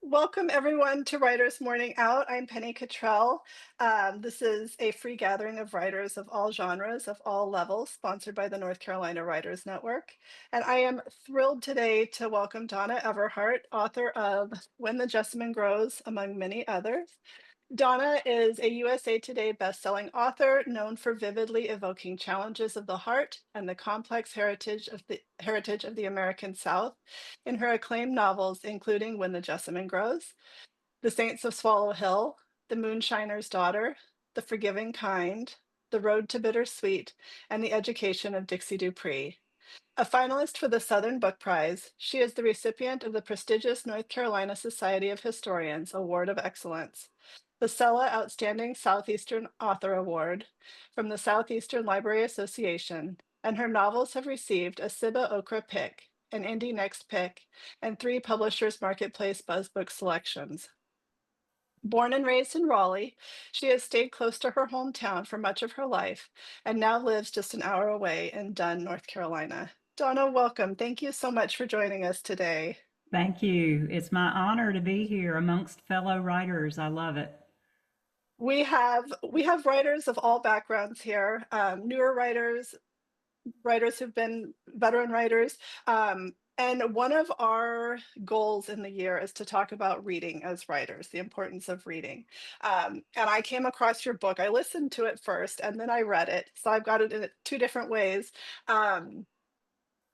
Welcome everyone to Writers Morning Out. I'm Penny Cottrell. This is a free gathering of writers of all genres, of all levels, sponsored by the North Carolina Writers Network. And I am thrilled today to welcome Donna Everhart, author of When the Jessamine Grows, among many others. Donna is a USA Today bestselling author known for vividly evoking challenges of the heart and the complex heritage of the American South in her acclaimed novels, including When the Jessamine Grows, The Saints of Swallow Hill, The Moonshiner's Daughter, The Forgiving Kind, The Road to Bittersweet, and The Education of Dixie Dupree. A finalist for the Southern Book Prize, she is the recipient of the prestigious North Carolina Society of Historians Award of Excellence, the Sella Outstanding Southeastern Author Award from the Southeastern Library Association, and her novels have received a Sibba Okra Pick, an Indie Next Pick, and 3 Publishers Marketplace BuzzBook selections. Born and raised in Raleigh, she has stayed close to her hometown for much of her life and now lives just an hour away in Dunn, North Carolina. Donna, welcome. Thank you so much for joining us today. Thank you. It's my honor to be here amongst fellow writers. I love it. We have writers of all backgrounds here, newer writers, writers who've been veteran writers. And one of our goals in the year is to talk about reading as writers, the importance of reading. And I came across your book. I listened to it first and then I read it. So I've got it in 2 different ways. And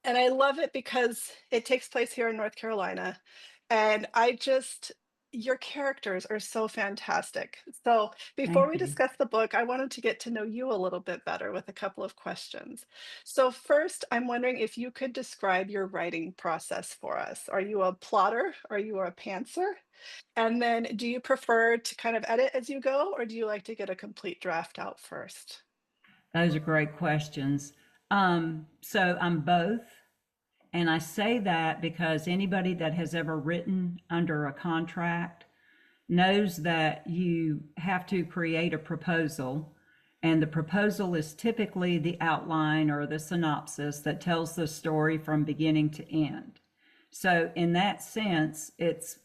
I love it because it takes place here in North Carolina. And your characters are so fantastic. So before Thank we you. discuss the book, I wanted to get to know you a little bit better with a couple of questions. So first, I'm wondering if you could describe your writing process for us. Are you a plotter? Are you a pantser? And then do you prefer to kind of edit as you go, or do you like to get a complete draft out first? Those are great questions. So I'm both. And I say that because anybody that has ever written under a contract knows that you have to create a proposal. And the proposal is typically the outline or the synopsis that tells the story from beginning to end. So in that sense, it's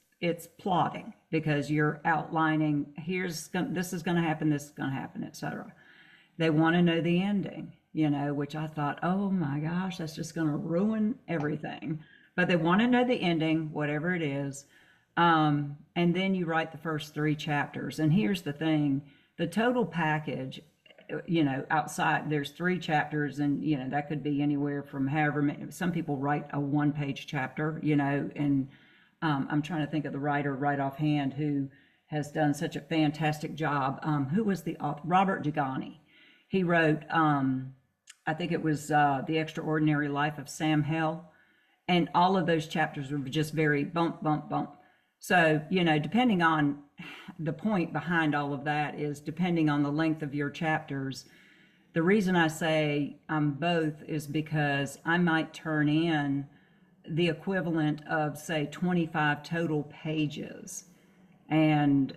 plotting because you're outlining this is going to happen, this is going to happen, etc. They want to know the ending, which I thought, oh my gosh, that's just going to ruin everything. But they want to know the ending, whatever it is. And then you write the first 3 chapters. And here's the thing, the total package, outside there's 3 chapters, and that could be anywhere from however many. Some people write a 1-page chapter, and I'm trying to think of the writer right offhand who has done such a fantastic job. Who was the author? Robert Dugani. He wrote, I think it was The Extraordinary Life of Sam Hell. And all of those chapters were just very bump, bump, bump. So, depending on the point behind all of that is depending on the length of your chapters. The reason I say I'm both is because I might turn in the equivalent of, say, 25 total pages. And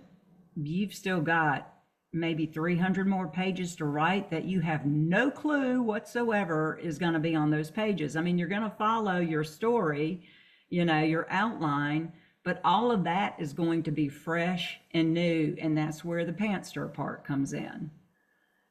you've still got maybe 300 more pages to write that you have no clue whatsoever is going to be on those pages. I mean, you're going to follow your story, your outline, but all of that is going to be fresh and new. And that's where the pantser part comes in.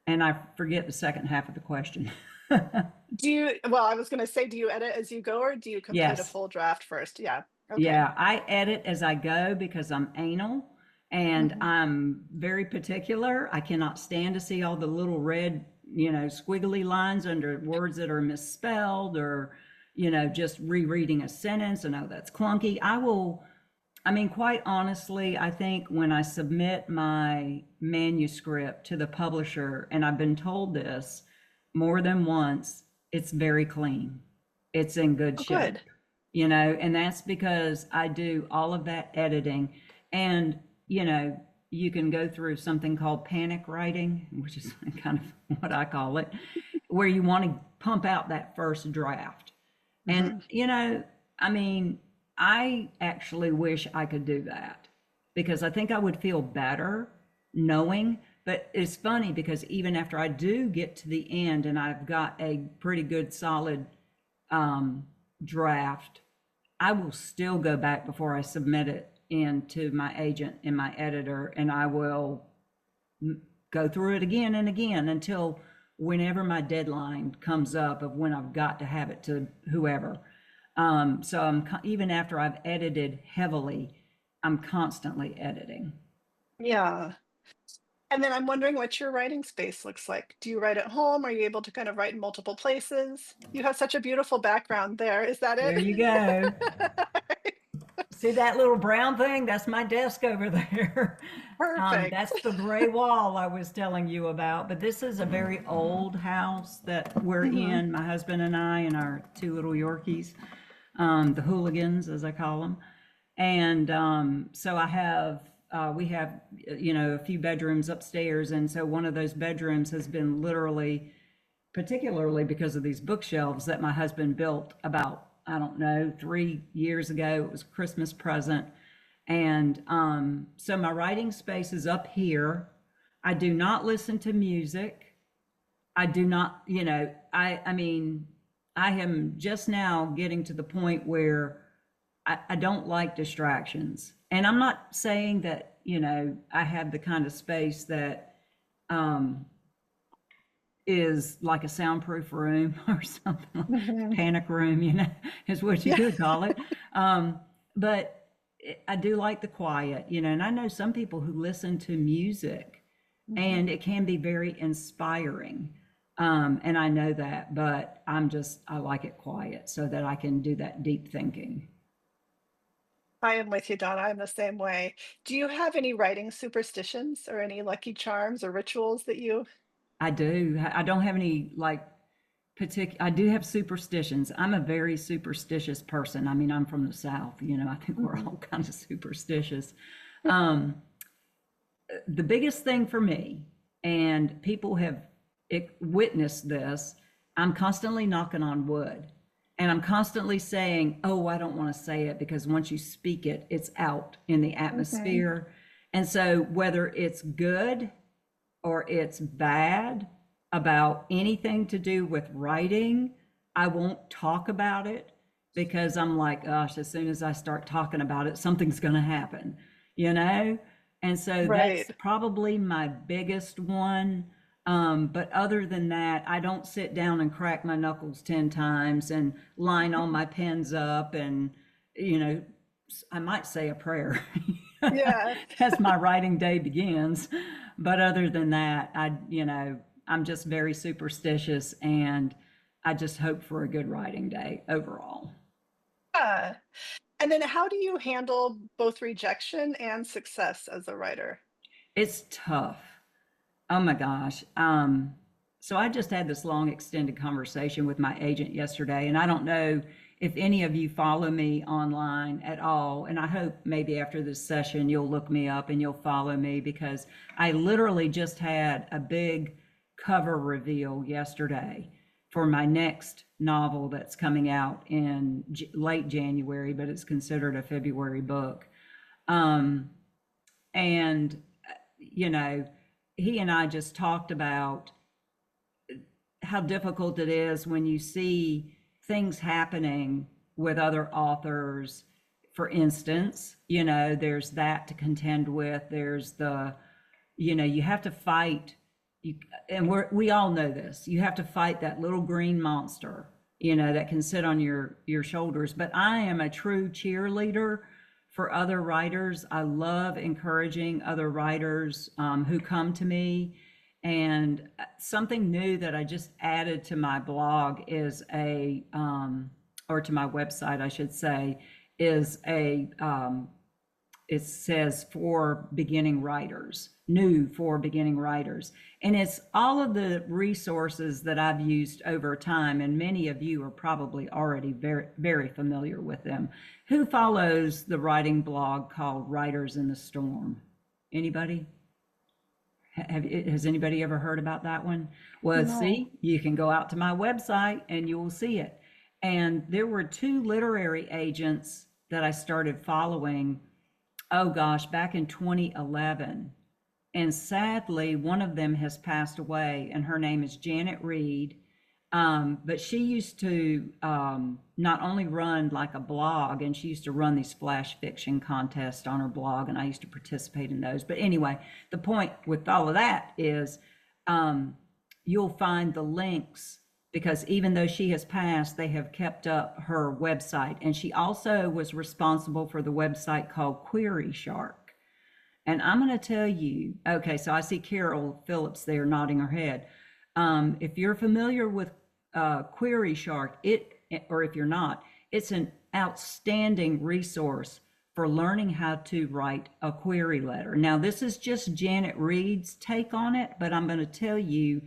And I forget the second half of the question. I was going to say, do you edit as you go or do you complete a Yes. full draft first? Yeah. Okay. Yeah, I edit as I go because I'm anal and Mhm. I'm very particular. I cannot stand to see all the little red, squiggly lines under words that are misspelled or, just rereading a sentence and oh, that's clunky. Quite honestly, I think when I submit my manuscript to the publisher, and I've been told this more than once, it's very clean. It's in good Oh, shape, good. and that's because I do all of that editing. And, you can go through something called panic writing, which is kind of what I call it, where you want to pump out that first draft. And, Mhm. I actually wish I could do that because I think I would feel better knowing. But it's funny because even after I do get to the end and I've got a pretty good solid draft, I will still go back before I submit it in to my agent and my editor, and I will go through it again and again until whenever my deadline comes up of when I've got to have it to whoever. So even after I've edited heavily, I'm constantly editing. Yeah. And then I'm wondering what your writing space looks like. Do you write at home? Are you able to kind of write in multiple places? You have such a beautiful background there. Is that There it? you go. See that little brown thing? That's my desk over there. Perfect. That's the gray wall I was telling you about. But this is a very old house that we're Hmm. in, my husband and I and our two little Yorkies, the hooligans, as I call them. And so we have, a few bedrooms upstairs. And so one of those bedrooms has been literally, particularly because of these bookshelves that my husband built about, I don't know, 3 years ago. It was a Christmas present. And so my writing space is up here. I do not listen to music. I do not, I mean, I am just now getting to the point where I don't like distractions. And I'm not saying that, I have the kind of space that um, is like a soundproof room or something, Hmm. panic room, is what you Yeah. could call it. But I do like the quiet, and I know some people who listen to music Mhm. and it can be very inspiring. And I know that, but I like it quiet so that I can do that deep thinking. I am with you, Donna. I'm the same way. Do you have any writing superstitions or any lucky charms or rituals that you? I do. I don't have any like I do have superstitions. I'm a very superstitious person. I mean, I'm from the South, I think we're Mhm. all kind of superstitious. Um, the biggest thing for me, and people have witnessed this, I'm constantly knocking on wood. And I'm constantly saying, oh, I don't want to say it because once you speak it, it's out in the Mhm. atmosphere. And so, whether it's good or it's bad about anything to do with writing, I won't talk about it because I'm like, gosh, as soon as I start talking about it, something's going to happen, you know? And so Right. that's probably my biggest one. But other than that, I don't sit down and crack my knuckles 10 times and line all my pens up and, you know, I might say a prayer Yeah. as my writing day begins. But other than that, I'm just very superstitious and I just hope for a good writing day overall. Yeah. And then how do you handle both rejection and success as a writer? It's tough. Oh my gosh. So I just had this long extended conversation with my agent yesterday, and I don't know if any of you follow me online at all. And I hope maybe after this session you'll look me up and you'll follow me because I literally just had a big cover reveal yesterday for my next novel that's coming out in late January, but it's considered a February book. Um, and you know, he and I just talked about how difficult it is when you see things happening with other authors. For instance, there's that to contend with. There's you have to fight. You, and we all know this. You have to fight that little green monster, that can sit on your shoulders. But I am a true cheerleader for other writers. I love encouraging other writers who come to me. And something new that I just added to my blog is or to my website, I should say, is it says for beginning writers, new for beginning writers. And it's all of the resources that I've used over time. And many of you are probably already very, very familiar with them. Who follows the writing blog called Writers in the Storm? Anybody? Has anybody ever heard about that one? Well, No. see, you can go out to my website and you will see it. And there were two literary agents that I started following, oh gosh, back in 2011. And sadly, one of them has passed away, and her name is Janet Reed. But she used to not only run like a blog, and she used to run these flash fiction contests on her blog, and I used to participate in those. But anyway, the point with all of that is you'll find the links because even though she has passed, they have kept up her website. And she also was responsible for the website called Query Shark. And I'm going to tell you, okay, so I see Carol Phillips there nodding her head. If you're familiar with Query Shark, or if you're not, it's an outstanding resource for learning how to write a query letter. Now, this is just Janet Reed's take on it, but I'm going to tell you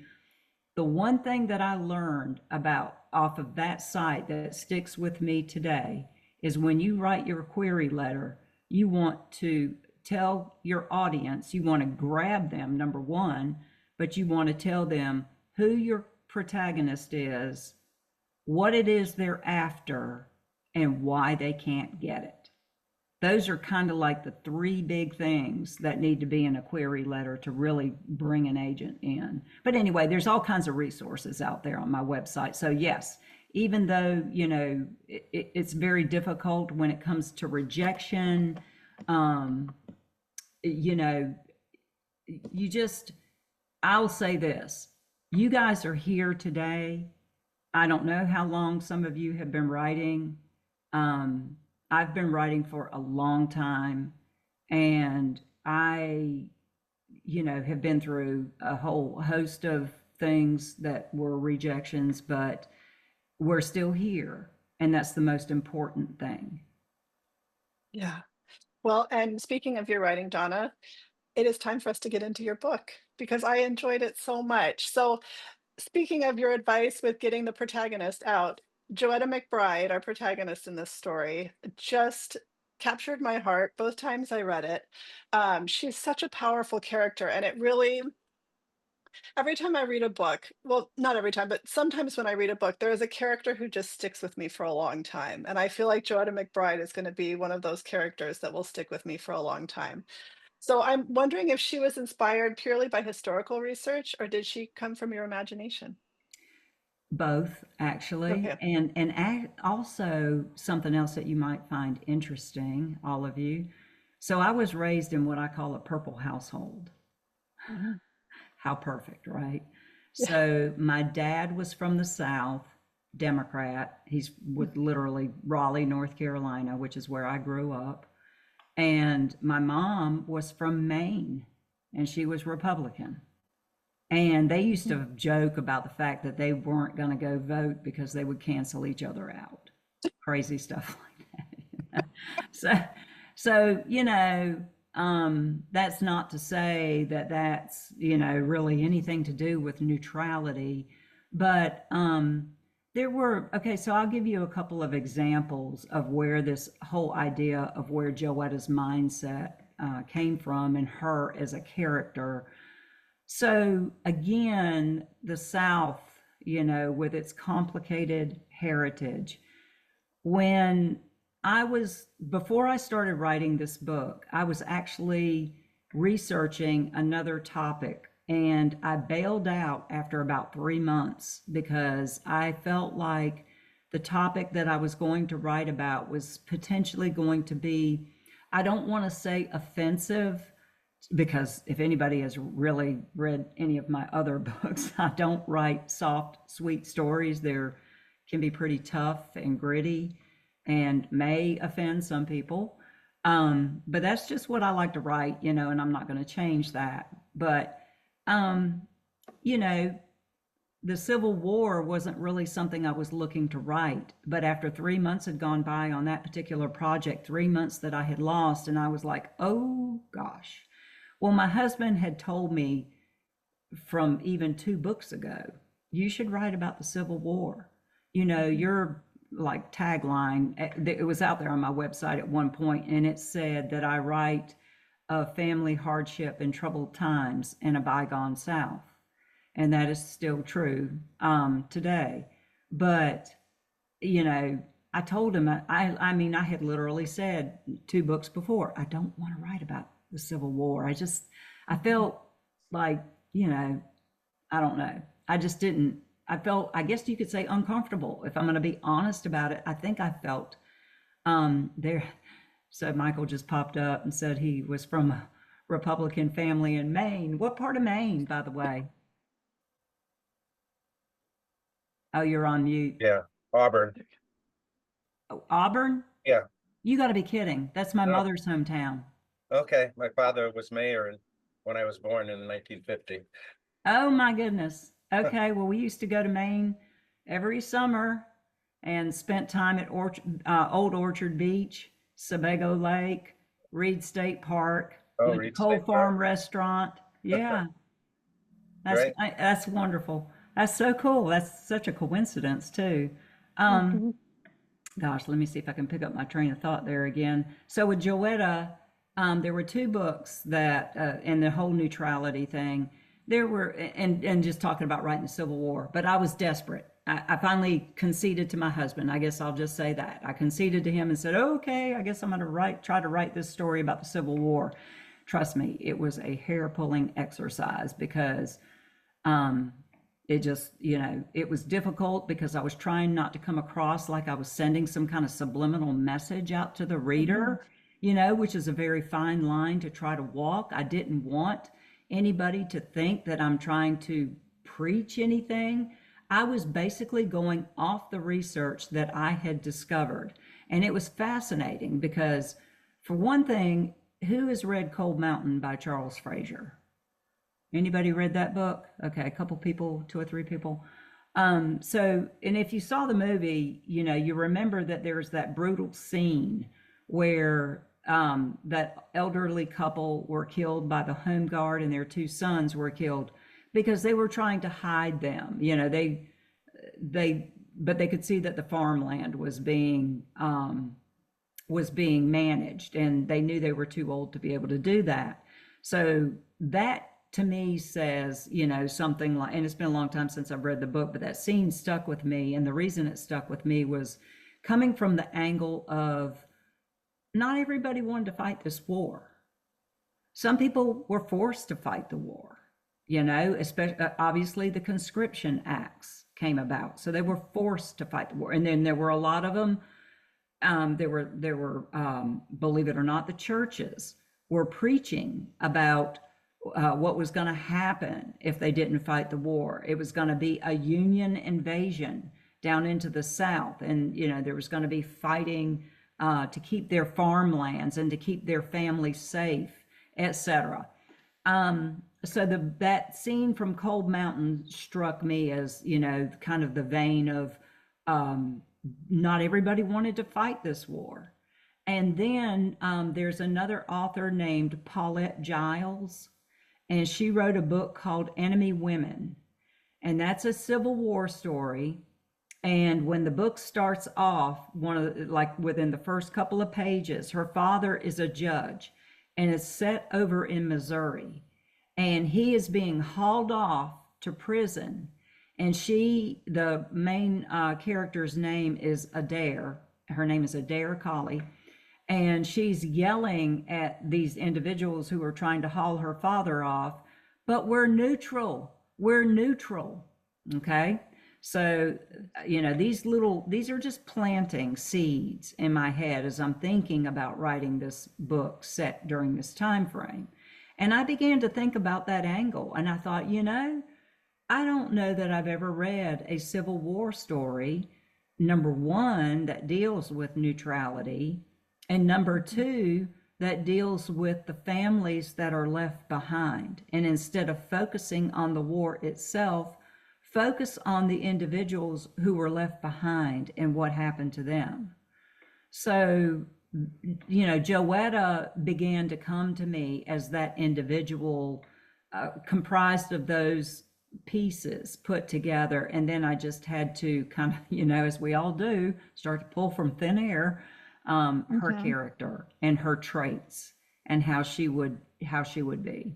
the one thing that I learned about off of that site that sticks with me today is when you write your query letter, you want to tell your audience, you want to grab them, number one, but you want to tell them who your protagonist is, what it is they're after, and why they can't get it. Those are kind of like the three big things that need to be in a query letter to really bring an agent in. But anyway, there's all kinds of resources out there on my website. So yes, even though, it's very difficult when it comes to rejection, I'll say this, you guys are here today. I don't know how long some of you have been writing. I've been writing for a long time, and I, have been through a whole host of things that were rejections, but we're still here, and that's the most important thing. Yeah. Well, and speaking of your writing, Donna, it is time for us to get into your book because I enjoyed it so much. So, speaking of your advice with getting the protagonist out, Joetta McBride, our protagonist in this story, just captured my heart both times I read it. She's such a powerful character, and it really, every time I read a book, well, not every time, but sometimes when I read a book, there is a character who just sticks with me for a long time. And I feel like Joetta McBride is going to be one of those characters that will stick with me for a long time. So I'm wondering if she was inspired purely by historical research, or did she come from your imagination? Both, actually, Okay. and also something else that you might find interesting, all of you. So I was raised in what I call a purple household. Mhm. How perfect, right? Yeah. So my dad was from the South, Democrat. He's with literally Raleigh, North Carolina, which is where I grew up. And my mom was from Maine, and she was Republican. And they used Mhm. to joke about the fact that they weren't going to go vote because they would cancel each other out. Crazy stuff like that. So, that's not to say that that's, really anything to do with neutrality. But okay, so I'll give you a couple of examples of where this whole idea of where Joetta's mindset came from and her as a character. So again, the South, with its complicated heritage. When before I started writing this book, I was actually researching another topic, and I bailed out after about 3 months because I felt like the topic that I was going to write about was potentially going to be, I don't want to say offensive, because if anybody has really read any of my other books, I don't write soft, sweet stories. They're can be pretty tough and gritty and may offend some people. But that's just what I like to write, and I'm not going to change that. But, you know, the Civil War wasn't really something I was looking to write. But after 3 months had gone by on that particular project, 3 months that I had lost, and I was like, oh gosh. Well, my husband had told me from even 2 books ago, you should write about the Civil War. Your like tagline, it was out there on my website at one point, and it said that I write of family hardship and troubled times in a bygone South. And that is still true today. But, you know, I told him, I mean, I had literally said 2 books before, I don't want to write about the Civil War. I felt like, I don't know. I I felt, I guess you could say, uncomfortable. If I'm going to be honest about it, I think I felt there. So Michael just popped up and said he was from a Republican family in Maine. What part of Maine, by the way? Oh, you're on mute. Yeah, Auburn. Oh, Auburn? Yeah. You got to be kidding. That's my Oh, mother's hometown. okay. My father was mayor when I was born in 1950. Oh my goodness. Okay, well, we used to go to Maine every summer and spent time at Old Orchard Beach, Sebago Lake, Reed State Park, Oh, went to Reed Coal State Park. Farm Restaurant. Yeah, Great. that's wonderful. That's so cool. That's such a coincidence too. Um, Mhm. Gosh, let me see if I can pick up my train of thought there again. So with Joetta, there were two books that, and the whole neutrality thing. There were, and just talking about writing the Civil War. But I was desperate. I finally conceded to my husband. I guess I'll just say that I conceded to him and said, "Okay, I guess I'm going to try to write this story about the Civil War." Trust me, it was a hair pulling exercise because um, it just, it was difficult because I was trying not to come across like I was sending some kind of subliminal message out to the Mhm. reader, which is a very fine line to try to walk. I didn't want anybody to think that I'm trying to preach anything. I was basically going off the research that I had discovered. And it was fascinating because, for one thing, who has read Cold Mountain by Charles Frazier? Anybody read that book? Okay, a couple people, two or three people. And if you saw the movie, you remember that there's that brutal scene where that elderly couple were killed by the home guard and their two sons were killed because they were trying to hide them. But they could see that the farmland was being managed, and they knew they were too old to be able to do that. So that to me says, something like, and it's been a long time since I've read the book, but that scene stuck with me. And the reason it stuck with me was coming from the angle of not everybody wanted to fight this war. Some people were forced to fight the war, especially obviously the conscription acts came about. So they were forced to fight the war. And then there were a lot of them. Believe it or not, the churches were preaching about what was going to happen if they didn't fight the war. It was going to be a Union invasion down into the South, and there was going to be fighting to keep their farmlands and to keep their families safe, etc. So that scene from Cold Mountain struck me as kind of the vein of not everybody wanted to fight this war. And then there's another author named Paulette Giles, and she wrote a book called Enemy Women. And that's a Civil War story. And when the book starts off, like within the first couple of pages, her father is a judge and it's set over in Missouri. And he is being hauled off to prison. And the main character's name is Adair. Her name is Adair Colley, and she's yelling at these individuals who are trying to haul her father off, but we're neutral. We're neutral. Okay. So, these are just planting seeds in my head as I'm thinking about writing this book set during this time frame. And I began to think about that angle, and I thought, I don't know that I've ever read a Civil War story, number one, that deals with neutrality, and number two, that deals with the families that are left behind. And instead of focusing on the war itself, focus on the individuals who were left behind and what happened to them. So, Joetta began to come to me as that individual comprised of those pieces put together. And then I just had to kind of, as we all do, start to pull from thin air her Mhm. character and her traits and how she would be.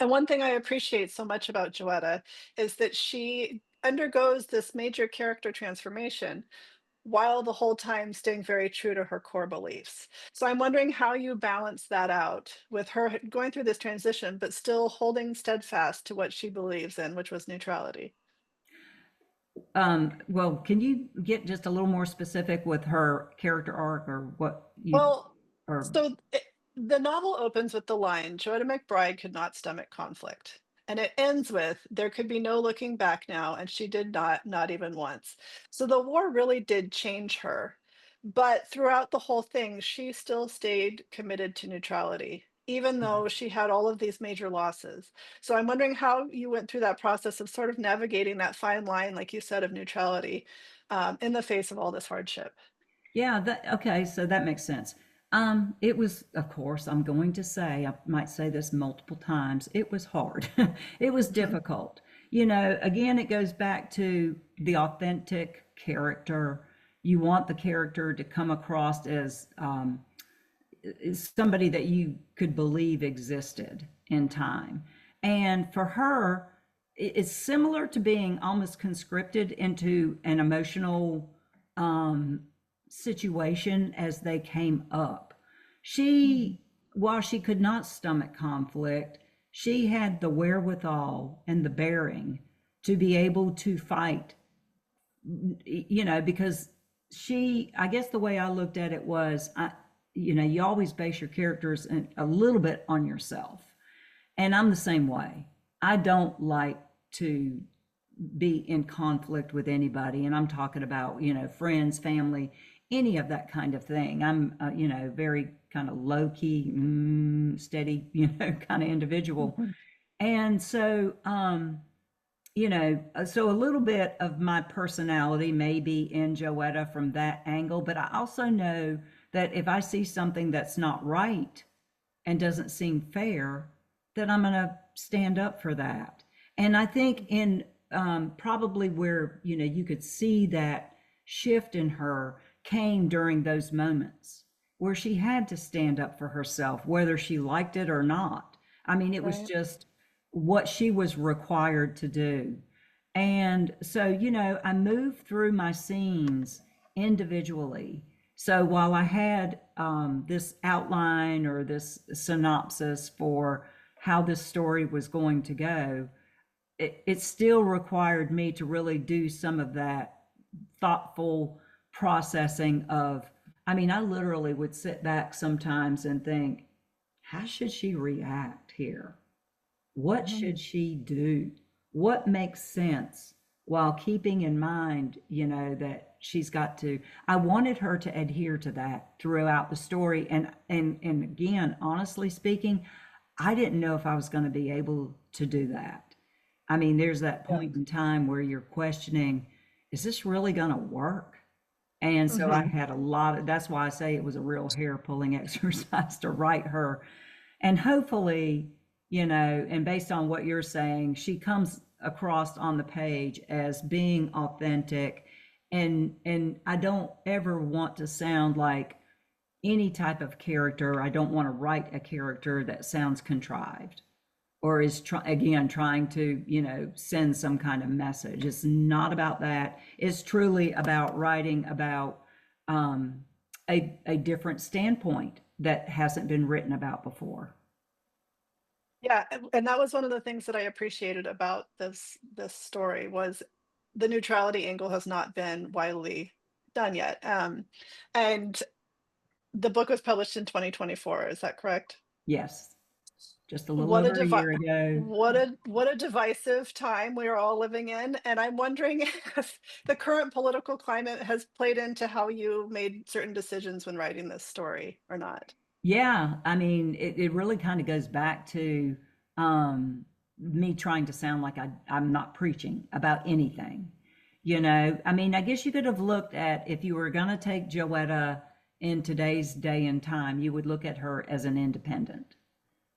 And one thing I appreciate so much about Joetta is that she undergoes this major character transformation while the whole time staying very true to her core beliefs. So I'm wondering how you balance that out with her going through this transition, but still holding steadfast to what she believes in, which was neutrality. Well, can you get just a little more specific with her character arc or what you, Well, or, so the novel opens with the line, Joanna McBride could not stomach conflict. And it ends with, there could be no looking back now, and she did not, not even once. So the war really did change her. But throughout the whole thing, she still stayed committed to neutrality, even though she had all of these major losses. So I'm wondering how you went through that process of sort of navigating that fine line, like you said, of neutrality in the face of all this hardship. yeah, that, okay, so that makes sense. It was, of course, I'm going to say, I might say this multiple times, it was hard. It was Mhm. difficult. You know, again, it goes back to the authentic character. You want the character to come across as is somebody that you could believe existed in time. And for her, it's similar to being almost conscripted into an emotional um, situation as they came up. Mhm. She, while she could not stomach conflict, she had the wherewithal and the bearing to be able to fight, you know, because she, I guess the way I looked at it was, you know, you always base your characters a little bit on yourself. And I'm the same way. I don't like to be in conflict with anybody. And I'm talking about, you know, friends, family, any of that kind of thing. I'm, you know, very kind of low key, steady, you know, kind of individual. Mhm. And so, you know, so a little bit of my personality may be in Joetta from that angle, but I also know that if I see something that's not right and doesn't seem fair, that I'm going to stand up for that. And I think in probably where, you know, you could see that shift in her came during those moments where she had to stand up for herself, whether she liked it or not. I mean, it was Right. just what she was required to do. And so, you know, I moved through my scenes individually. So while I had this outline or this synopsis for how this story was going to go, it still required me to really do some of that thoughtful processing of, I mean, I literally would sit back sometimes and think, how should she react here? What Mhm. should she do? What makes sense while keeping in mind, you know, that she's got to, I wanted her to adhere to that throughout the story. And again, honestly speaking, I didn't know if I was going to be able to do that. I mean, there's that Yeah. point in time where you're questioning, is this really going to work? And so I Mhm. had a lot of, that's why I say it was a real hair pulling exercise to write her. And hopefully, you know, and based on what you're saying, she comes across on the page as being authentic. And I don't ever want to sound like any type of character. I don't want to write a character that sounds contrived or is again trying to, you know, send some kind of message. It's not about that. It's truly about writing about um, a different standpoint that hasn't been written about before. Yeah, and that was one of the things that I appreciated about this story was the neutrality angle has not been widely done yet. And the book was published in 2024, is that correct? Yes, just a little What a over a year ago. what a divisive time we are all living in, and I'm wondering if the current political climate has played into how you made certain decisions when writing this story or not. Yeah, I mean, it really kind of goes back to me trying to sound like I'm not preaching about anything. You know, I mean, I guess you could have looked at if you were going to take Joetta in today's day and time, you would look at her as an independent.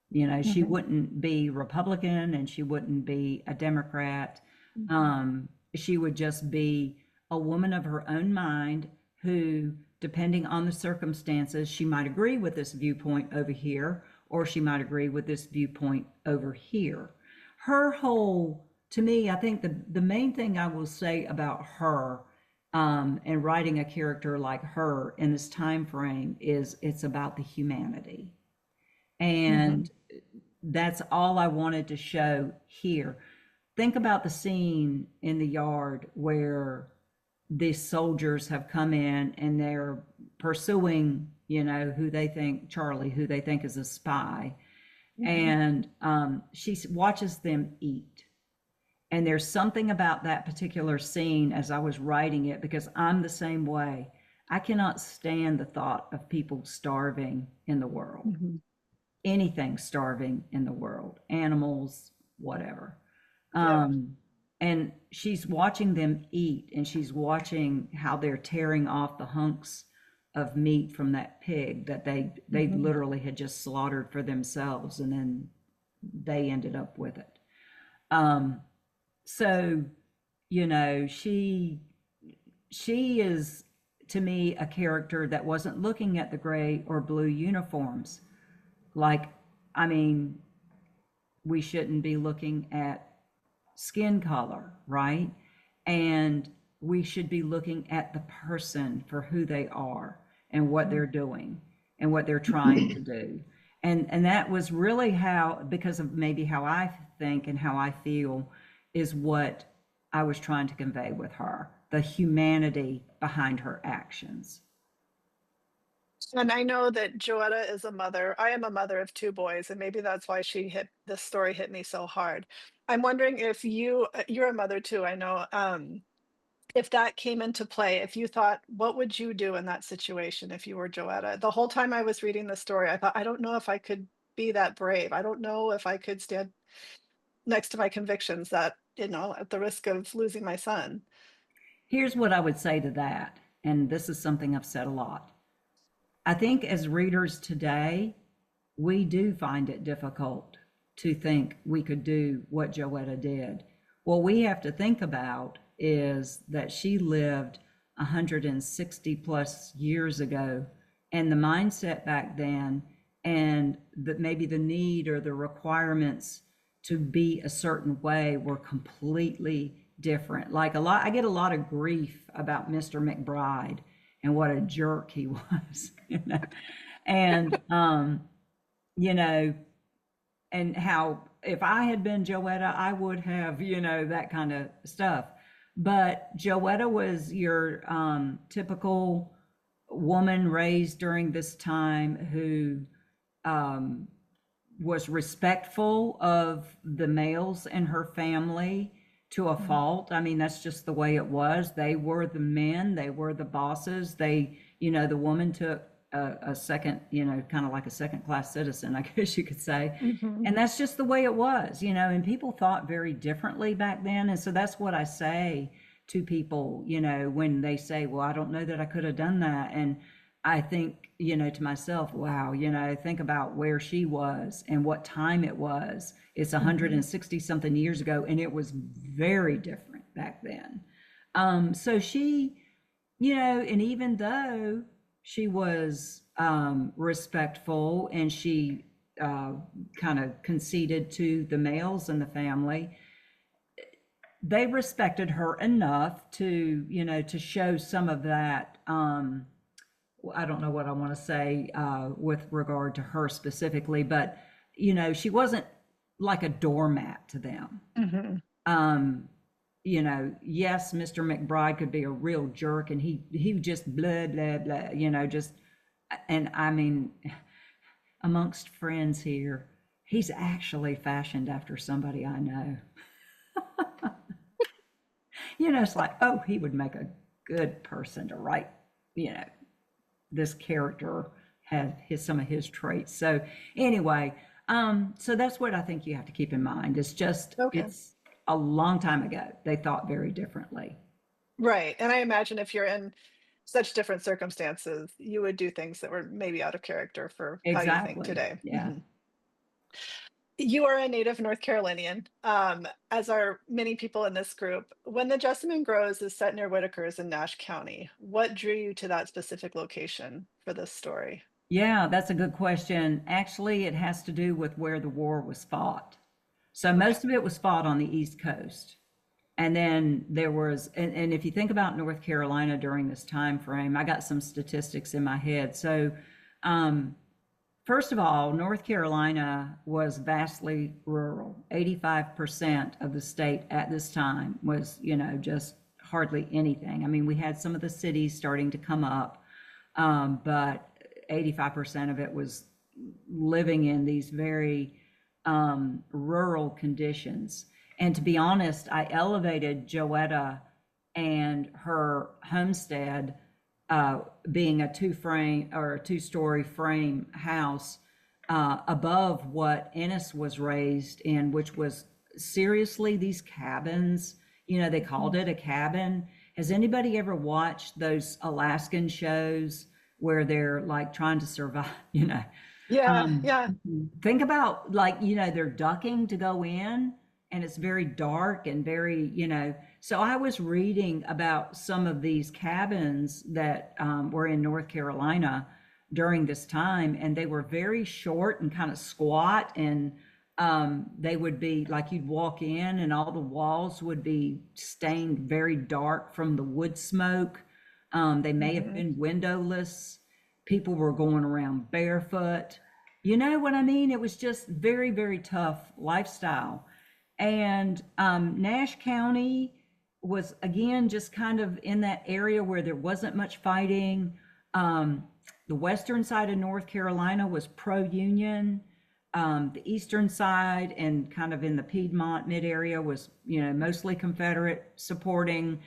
You know, she Mhm. wouldn't be Republican and she wouldn't be a Democrat. Mhm. She would just be a woman of her own mind who, depending on the circumstances, she might agree with this viewpoint over here, or she might agree with this viewpoint over here. Her whole, to me, I think the main thing I will say about her and writing a character like her in this time frame is it's about the humanity. Mhm. And that's all I wanted to show here. think about the scene in the yard where these soldiers have come in and they're pursuing, who they think, Charlie, who they think is a spy. Mhm. And she watches them eat. And there's something about that particular scene as I was writing it, because I'm the same way. I cannot stand the thought of people starving in the world, Mhm. anything starving in the world, animals, whatever. Yeah. Um, and she's watching them eat, and she's watching how they're tearing off the hunks of meat from that pig that they Mhm. literally had just slaughtered for themselves, and then they ended up with it. Um, so, she is to me a character that wasn't looking at the gray or blue uniforms. Like, I mean, we shouldn't be looking at skin color, right? And we should be looking at the person for who they are and what they're doing and what they're trying to do. And that was really how, because of maybe how I think and how I feel, is what I was trying to convey with her, the humanity behind her actions. And I know that Joetta is a mother. I am a mother of two boys, and maybe that's why this story hit me so hard. I'm wondering if you're a mother too, I know. If that came into play, if you thought, what would you do in that situation if you were Joetta? The whole time I was reading the story, I thought, I don't know if I could be that brave. I don't know if I could stand next to my convictions that, at the risk of losing my son. Here's what I would say to that, and this is something I've said a lot. I think as readers today, we do find it difficult to think we could do what Joetta did. What we have to think about is that she lived 160 plus years ago, and the mindset back then, and that maybe the need or the requirements to be a certain way were completely different. Like I get a lot of grief about Mr. McBride and what a jerk he was, and you know, and how if I had been Joetta, I would have, that kind of stuff. But Joetta was your typical woman raised during this time who um, was respectful of the males in her family to a Mhm. fault. I mean, that's just the way it was. They were the men, they were the bosses. The woman took a second, kind of like a second class citizen, I guess you could say. Mhm. And that's just the way it was, and people thought very differently back then. And so that's what I say to people, when they say, well, I don't know that I could have done that. And I think, to myself, wow, think about where she was and what time it was. It's Mhm. 160 something years ago, and it was very different back then. So she, and even though she was respectful and she kind of conceded to the males in the family, they respected her enough to, to show some of that. I don't know what I want to say with regard to her specifically, but she wasn't like a doormat to them. Mhm. Um, yes, Mr. McBride could be a real jerk, and he just blah blah blah, just, and I mean, amongst friends here, he's actually fashioned after somebody I know. It's like, oh, he would make a good person to write, you know, this character had some of his traits. So anyway, so that's what I think you have to keep in mind. Okay. It's a long time ago. They thought very differently. Right. And I imagine if you're in such different circumstances, you would do things that were maybe out of character for how you think Exactly. today. Yeah. Mhm. You are a native North Carolinian, as are many people in this group. When the Jessamine Grows is set near Whitaker's in Nash County, what drew you to that specific location for this story? Yeah, that's a good question. Actually, it has to do with where the war was fought. So Okay. most of it was fought on the East Coast. And then there was, and if you think about North Carolina during this time frame, I got some statistics in my head. So, um, First of all, North Carolina was vastly rural. 85% of the state at this time was, just hardly anything. I mean, we had some of the cities starting to come up, but 85% of it was living in these very rural conditions. And to be honest, I elevated Joetta and her homestead, being a two-story frame house, above what Ennis was raised in, which was seriously these cabins. They called it a cabin. Has anybody ever watched those Alaskan shows where they're like trying to survive? Yeah, Um, yeah. think about, like, they're ducking to go in, and it's very dark and very, so I was reading about some of these cabins that were in North Carolina during this time, and they were very short and kind of squat, and they would be like, you'd walk in and all the walls would be stained very dark from the wood smoke. They may have Mhm. been windowless. People were going around barefoot. You know what I mean? It was just very, very tough lifestyle. And Nash County was, again, just kind of in that area where there wasn't much fighting. The western side of North Carolina was pro-union. The eastern side and kind of in the Piedmont mid area was, mostly Confederate supporting.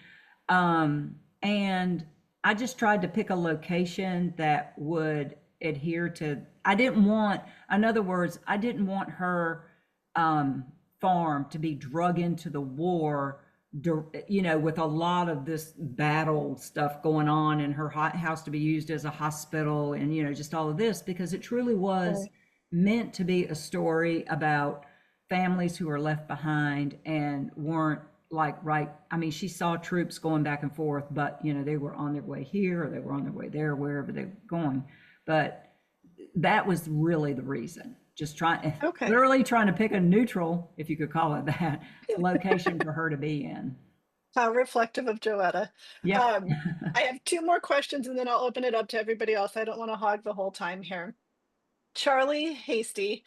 And I just tried to pick a location that would adhere to, in other words, I didn't want her farm to be drug into the war, with a lot of this battle stuff going on, and her house to be used as a hospital, and, just all of this, because it truly was Right. meant to be a story about families who were left behind and weren't like, right. I mean, she saw troops going back and forth, but they were on their way here or they were on their way there, wherever they were going. But that was really the reason. Just Okay. literally trying to pick a neutral, if you could call it that, location for her to be in. How reflective of Joetta. Yep. Um, I have two more questions and then I'll open it up to everybody else. I don't want to hog the whole time here. Charlie Hasty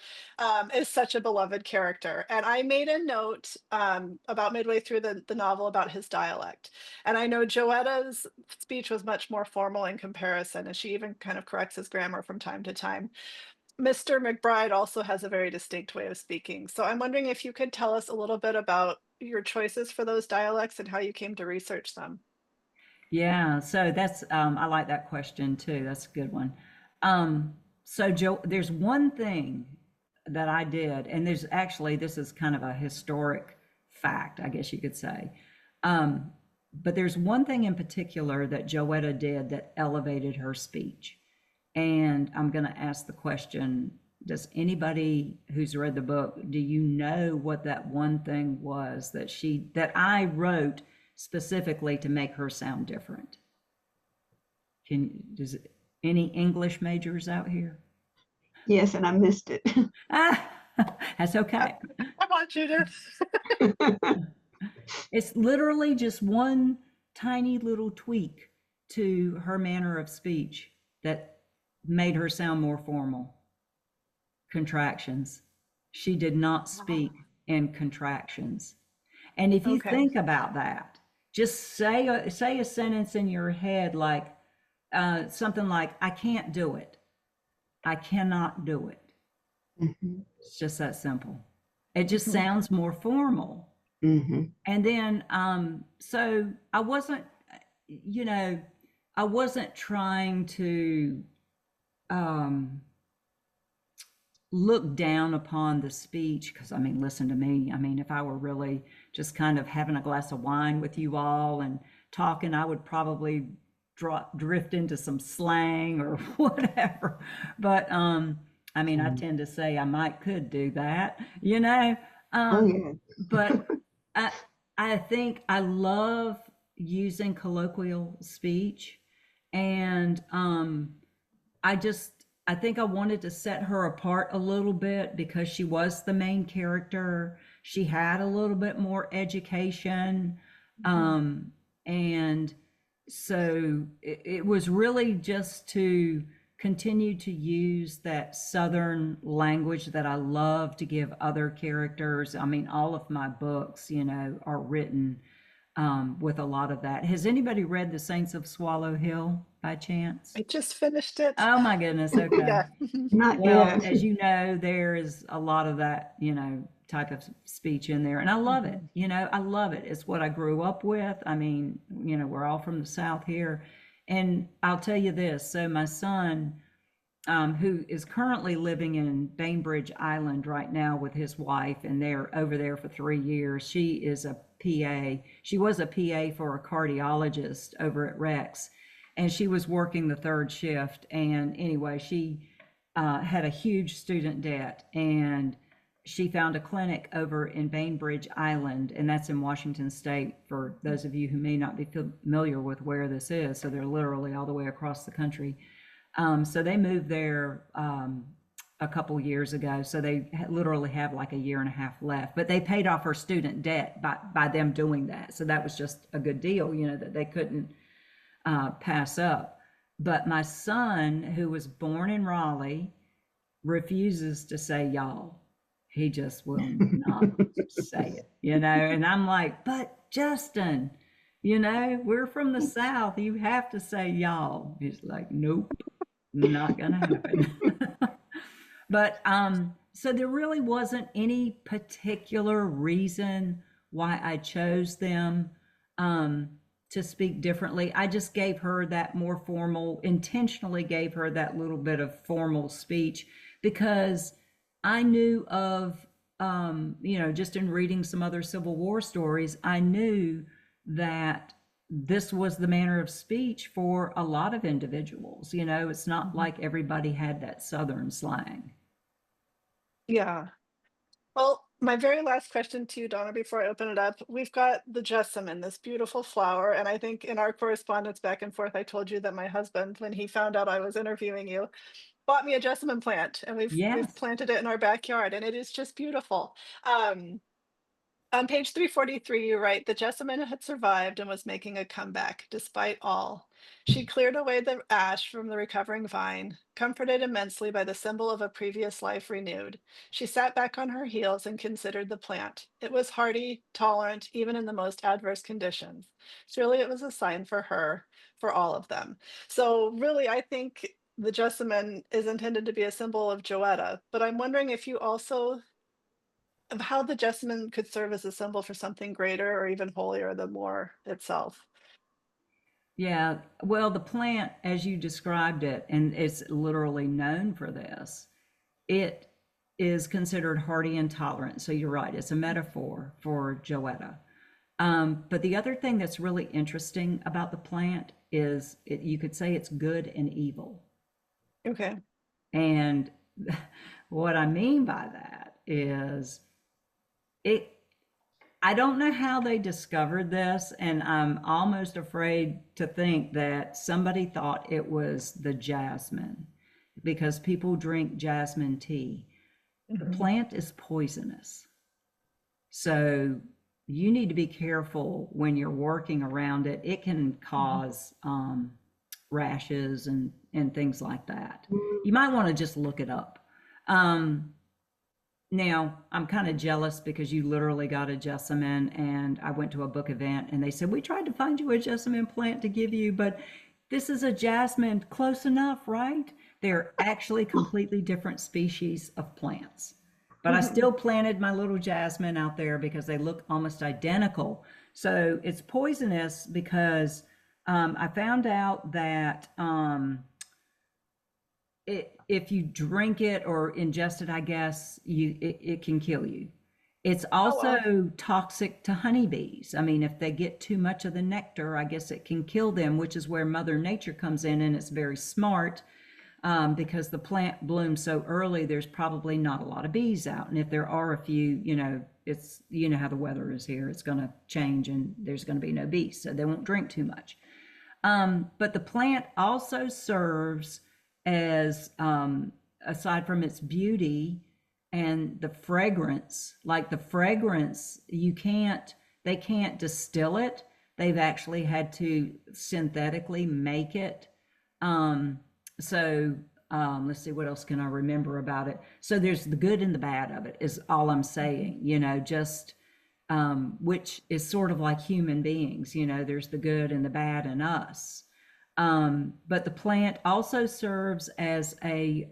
is such a beloved character. And I made a note about midway through the novel about his dialect. And I know Joetta's speech was much more formal in comparison, and she even kind of corrects his grammar from time to time. Mr. McBride also has a very distinct way of speaking. So I'm wondering if you could tell us a little bit about your choices for those dialects and how you came to research them. Yeah, so that's I like that question too. That's a good one. So Joe, there's one thing that I did, and there's actually, this is kind of a historic fact, I guess you could say. Um, but there's one thing in particular that Joetta did that elevated her speech. And I'm going to ask the question, does anybody who's read the book, do you know what that one thing was that I wrote specifically to make her sound different? Does any English majors out here? Yes, and I missed it. Ah, that's I, okay. I want you to. It's literally just one tiny little tweak to her manner of speech that made her sound more formal. Contractions. She did not speak in contractions. And if you Okay. think about that, just say a sentence in your head like something like, I can't do it. I cannot do it. Mhm, It's just that simple. It just Mhm. sounds more formal. mhm, And then, so you know, I wasn't trying to um, look down upon the speech, because I mean, listen to me. I mean, if I were really just kind of having a glass of wine with you all and talking, I would probably drift into some slang or whatever. But I mean, I mhm. tend to say I could do that, you know. Oh, Um, yeah. but I I think I love using colloquial speech, and I just I think I wanted to set her apart a little bit because she was the main character. She had a little bit more education. Mhm. Um, and so it was really just to continue to use that Southern language that I love to give other characters. I mean, all of my books, you know, are written with a lot of that. Has anybody read The Saints of Swallow Hill by chance? I just finished it. Oh my goodness. Okay. Yeah. Not Well, yet. as you know, there is a lot of that, you know, type of speech in there. And I love it. You know, I love it. It's what I grew up with. I mean, you know, we're all from the South here. And I'll tell you this. So my son, who is currently living in Bainbridge Island right now with his wife, and they're over there for 3 years. She is a PA. She was a PA for a cardiologist over at Rex, and she was working the third shift. And anyway, she had a huge student debt, and she found a clinic over in Bainbridge Island, and that's in Washington State, for those of you who may not be familiar with where this is. So they're literally all the way across the country. So they moved there a couple years ago. So they literally have like a year and a half left, but they paid off her student debt by them doing that. So that was just a good deal, you know, that they couldn't pass up. But my son, who was born in Raleigh, refuses to say y'all. He just will not say it, you know. And I'm like, but Justin, you know, we're from the South. You have to say y'all. He's like, nope, not gonna happen. But so there really wasn't any particular reason why I chose them to speak differently. I just gave her that more formal, intentionally gave her that little bit of formal speech, because I knew of, you know, just in reading some other Civil War stories, I knew that this was the manner of speech for a lot of individuals. You know, it's not like everybody had that Southern slang. Yeah. Well, my very last question to you, Donna, before I open it up, we've got the jessamine, this beautiful flower. And I think in our correspondence back and forth, I told you that my husband, when he found out I was interviewing you, bought me a jessamine plant, and we've Yes. planted it in our backyard, and it is just beautiful. Um, On page 343, you write, the jessamine had survived and was making a comeback despite all. She cleared away the ash from the recovering vine, comforted immensely by the symbol of a previous life renewed. She sat back on her heels and considered the plant. It was hardy, tolerant, even in the most adverse conditions. Surely it was a sign for her, for all of them. So, really, I think the jessamine is intended to be a symbol of Joetta, but I'm wondering if you also of how the jessamine could serve as a symbol for something greater or even holier than war itself. Yeah. Well, the plant, as you described it, and it's literally known for this, it is considered hardy and tolerant. So you're right. It's a metaphor for Joetta. But the other thing that's really interesting about the plant is you could say it's good and evil. Okay. And what I mean by that is it, I don't know how they discovered this, and I'm almost afraid to think that somebody thought it was the jasmine, because people drink jasmine tea. The Mhm. plant is poisonous. So you need to be careful when you're working around it. It can cause rashes and things like that. You might want to just look it up. Um, Now, I'm kind of jealous because you literally got a jessamine, and I went to a book event and they said, we tried to find you a jessamine plant to give you, but this is a jasmine. Close enough, right? They're actually completely different species of plants. But I still planted my little jasmine out there because they look almost identical. So it's poisonous because I found out that if you drink it or ingest it, I guess it can kill you. It's Oh, wow. also toxic to honeybees. I mean, if they get too much of the nectar, I guess it can kill them, which is where Mother Nature comes in, and it's very smart because the plant blooms so early. There's probably not a lot of bees out, and if there are a few, you know, it's, you know how the weather is here. It's going to change, and there's going to be no bees, so they won't drink too much. But the plant also serves as, aside from its beauty and the fragrance, like the fragrance, they can't distill it. They've actually had to synthetically make it. So let's see, what else can I remember about it? So there's the good and the bad of it, is all I'm saying, just which is sort of like human beings, there's the good and the bad in us. But the plant also serves as a,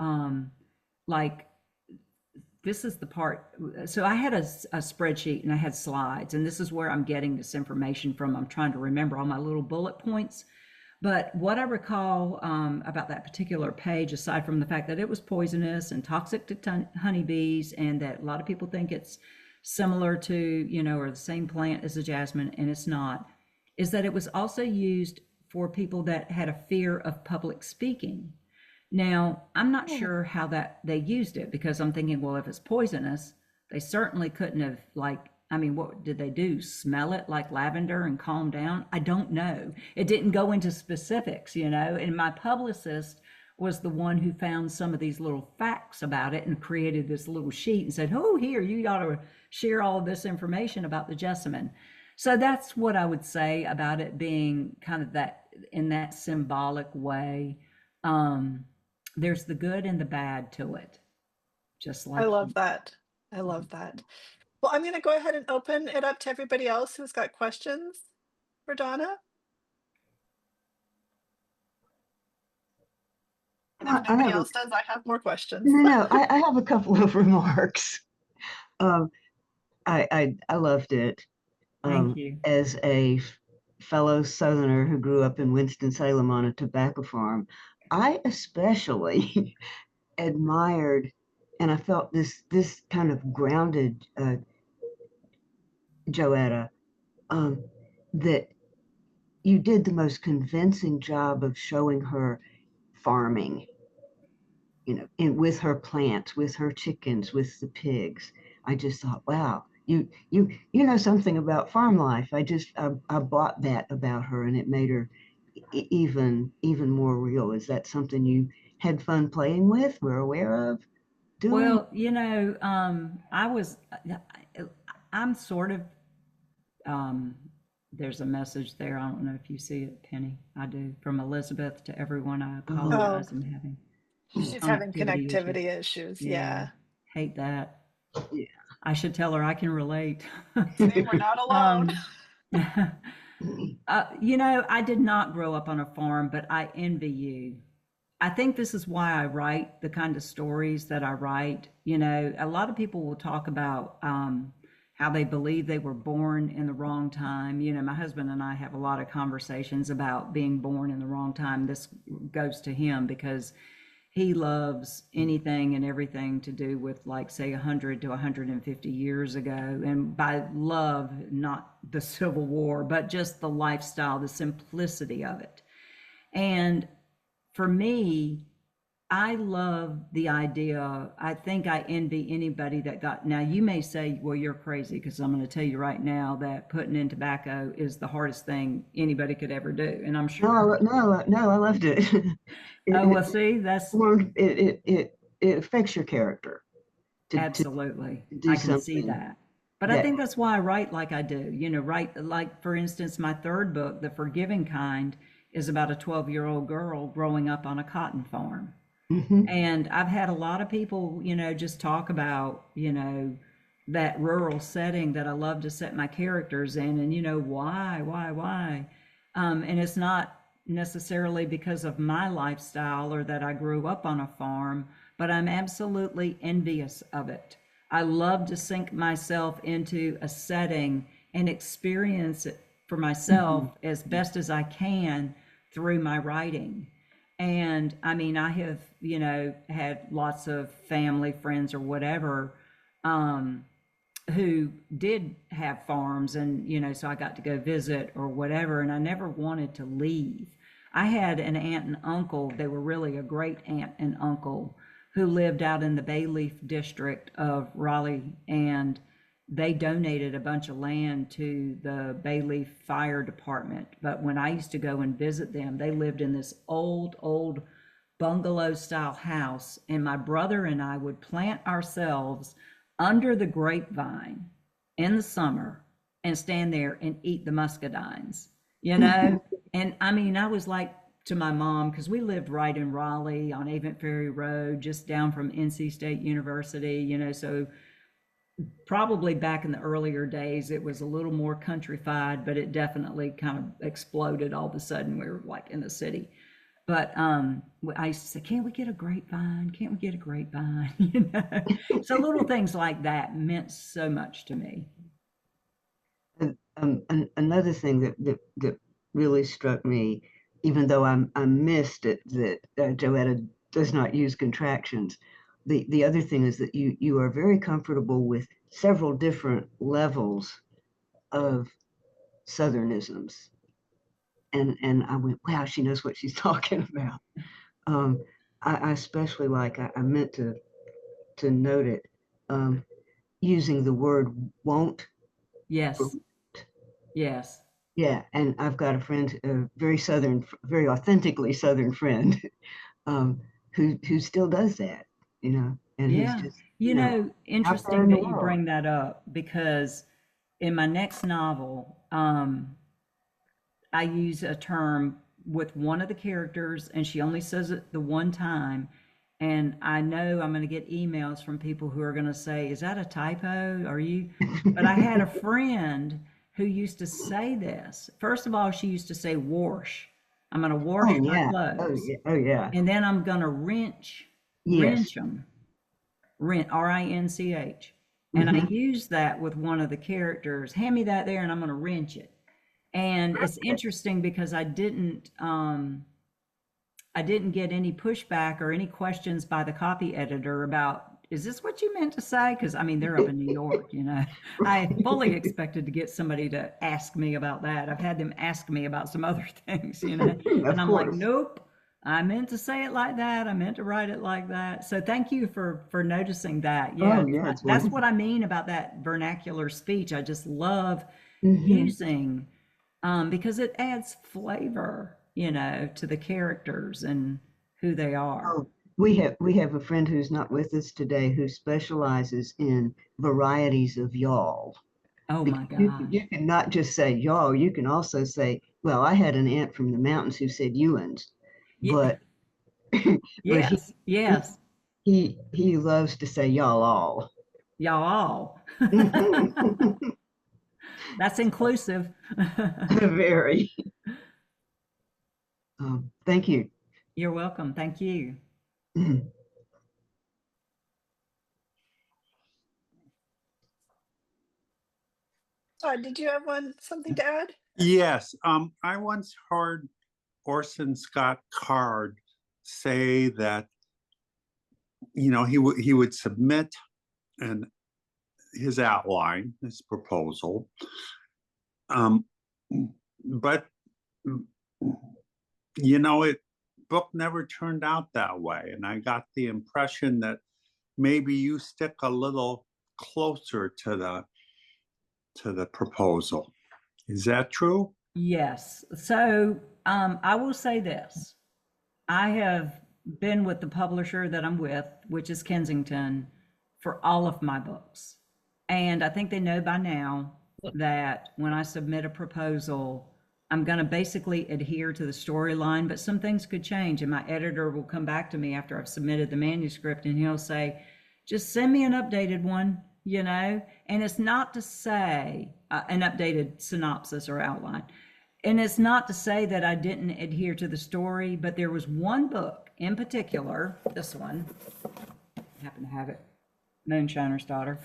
like, this is the part. So I had a spreadsheet and I had slides, and this is where I'm getting this information from. I'm trying to remember all my little bullet points. But what I recall about that particular page, aside from the fact that it was poisonous and toxic to honeybees, and that a lot of people think it's similar to, or the same plant as the jasmine, and it's not, is that it was also used for people that had a fear of public speaking. Now, I'm not sure how that they used it, because I'm thinking, well, if it's poisonous, they certainly couldn't have, what did they do? Smell it like lavender and calm down? I don't know. It didn't go into specifics, and my publicist was the one who found some of these little facts about it and created this little sheet and said, oh, here, you ought to share all of this information about the jessamine. So that's what I would say about it being kind of that, in that symbolic way. There's the good and the bad to it, just like I love that. I love that. Well, I'm going to go ahead and open it up to everybody else who's got questions for Donna. And if I nobody have a, else does, I have more questions. no, I have a couple of remarks. Um, I loved it. Thank you. As a fellow Southerner who grew up in Winston-Salem on a tobacco farm, I especially admired, and I felt this kind of grounded Joetta, that you did the most convincing job of showing her farming, with her plants, with her chickens, with the pigs. I just thought, wow, you know something about farm life. I bought that about her, and it made her even more real. Is that something you had fun playing with, were aware of doing? Well, I'm sort of, there's a message there. I don't know if you see it, Penny. I do. From Elizabeth to everyone. I apologize. Oh, I'm having she's having connectivity issues. connectivity issues. Yeah, Yeah. hate that. Yeah. I should tell her I can relate. See, we're not alone. um, I did not grow up on a farm, but I envy you. I think this is why I write the kind of stories that I write. A lot of people will talk about how they believe they were born in the wrong time. My husband and I have a lot of conversations about being born in the wrong time. This goes to him because he loves anything and everything to do with, like, say, 100 to 150 years ago. And by love, not the Civil War, but just the lifestyle, the simplicity of it. And for me, I love the idea. I think I envy anybody that got. Now, you may say, well, you're crazy, because I'm going to tell you right now that putting in tobacco is the hardest thing anybody could ever do. And I'm sure. No, I loved it. Oh, well, see, that's It affects your character to absolutely. do I can see something that. But I that. think that's why I write like I do. Write, like, for instance, my third book, The Forgiving Kind, is about a 12-year-old girl growing up on a cotton farm. Mhm. And I've had a lot of people, just talk about, that rural setting that I love to set my characters in, and why? And it's not necessarily because of my lifestyle or that I grew up on a farm, but I'm absolutely envious of it. I love to sink myself into a setting and experience it for myself as best as I can through my writing. And I mean, I have, had lots of family, friends, or whatever, who did have farms, and, so I got to go visit or whatever, and I never wanted to leave. I had an aunt and uncle, they were really a great aunt and uncle, who lived out in the Bayleaf district of Raleigh, and they donated a bunch of land to the Bayleaf Fire Department. But when I used to go and visit them, they lived in this old bungalow style house. And my brother and I would plant ourselves under the grapevine in the summer and stand there and eat the muscadines, And I mean, I was like to my mom, because we lived right in Raleigh on Avent Ferry Road, just down from NC State University, you know, so probably back in the earlier days, it was a little more countrified, but it definitely kind of exploded all of a sudden. We were like in the city. But I used to say, can't we get a grapevine? Can't we get a grapevine? You know, so little things like that meant so much to me. Another thing that really struck me, even though I'm missed at that Joetta does not use contractions, the other thing is that you are very comfortable with several different levels of Southernisms. And I went, wow, she knows what she's talking about. Um, I especially like, I meant to note it, um, using the word won't. Yes. Yes. Yeah, and I've got a friend, a very Southern, very authentically Southern friend, who still does that, you know, and he's Yeah. just, You know, out there interesting in the that you world. bring that up because in my next novel, I use a term with one of the characters and she only says it the one time. And I know I'm going to get emails from people who are going to say, is that a typo? Are you? But I had a friend who used to say this. First of all, she used to say wash. I'm going to wash Oh my yeah, oh clothes. yeah, oh yeah, And then I'm going to yes. wrench them, Rinch. And I Hmm. use that with one of the characters. Hand me that there and I'm going to wrench it. And it's interesting because I didn't get any pushback or any questions by the copy editor about, is this what you meant to say? Because I mean, they're up in New York, you know. I fully expected to get somebody to ask me about that. I've had them ask me about some other things, you know, and Of I'm like, course. nope, I meant to say it like that. I meant to write it like that. So thank you for noticing that. Yeah, Oh yeah, it's that's what wonderful. I mean about that vernacular speech. I just love Hmm. using because it adds flavor, you know, to the characters and who they are. Oh, we have a friend who's not with us today who specializes in varieties of y'all. Oh Because my you gosh. can not just say y'all, you can also say, well, I had an aunt from the mountains who said Ewans, Yeah, but but yes, he yes. he loves to say y'all all. Y'all. That's inclusive. Very. Thank you. You're welcome. Thank you. Did you have something to add? Yes, I once heard Orson Scott Card say that, he would submit an his outline, his proposal, um, but it book never turned out that way, and I got the impression that maybe you stick a little closer to the proposal. Is that true? Yes. So I will say this. I have been with the publisher that I'm with, which is Kensington, for all of my books. And I think they know by now that when I submit a proposal, I'm going to basically adhere to the storyline, but some things could change. And my editor will come back to me after I've submitted the manuscript and he'll say, just send me an updated one, you know? And it's not to say an updated synopsis or outline. And it's not to say that I didn't adhere to the story, but there was one book in particular, this one, I happen to have it, Moonshiner's Daughter,